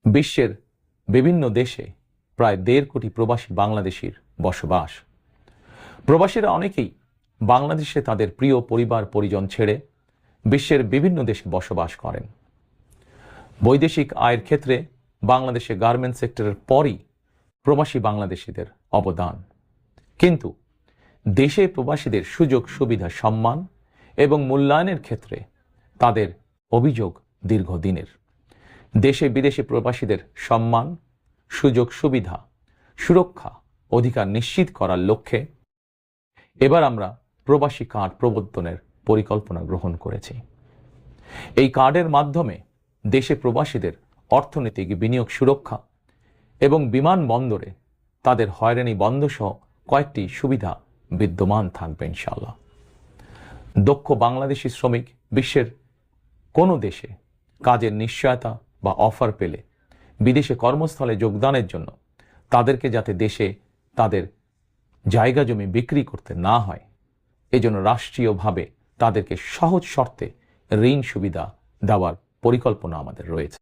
বিশ্বের বিভিন্ন দেশে প্রায় 1.5 কোটি প্রবাসী বাংলাদেশির বসবাস। প্রবাসীরা অনেকেই বাংলাদেশে তাদের প্রিয় পরিবার পরিজন ছেড়ে বিশ্বের বিভিন্ন দেশে বসবাস করেন। বৈদেশিক আয়ের ক্ষেত্রে বাংলাদেশে গার্মেন্টস সেক্টরের পরই প্রবাসী বাংলাদেশিদের অবদান। কিন্তু দেশে প্রবাসীদের সুযোগ সুবিধা, সম্মান এবং মূল্যায়নের ক্ষেত্রে তাদের অভিযোগ দীর্ঘদিনের। দেশে বিদেশে প্রবাসীদের সম্মান, সুযোগ সুবিধা, সুরক্ষা, অধিকার নিশ্চিত করার লক্ষ্যে এবার আমরা প্রবাসী কার্ড প্রবর্তনের পরিকল্পনা গ্রহণ করেছি। এই কার্ডের মাধ্যমে দেশে প্রবাসীদের অর্থনৈতিক বিনিয়োগ সুরক্ষা এবং বিমানবন্দরে তাদের হয়রানি বন্ধ সহ কয়েকটি সুবিধা বিদ্যমান থাকবে ইনশাআল্লাহ। দক্ষ বাংলাদেশি শ্রমিক বিশ্বের কোনো দেশে কাজের নিশ্চয়তা বা অফার পেলে বিদেশে কর্মস্থলে যোগদানের জন্য তাদেরকে যাতে দেশে তাদের জায়গা জমি বিক্রি করতে না হয়, এজন্য রাষ্ট্রীয়ভাবে তাদেরকে সহজ শর্তে ঋণ সুবিধা দেওয়ার পরিকল্পনা আমাদের রয়েছে।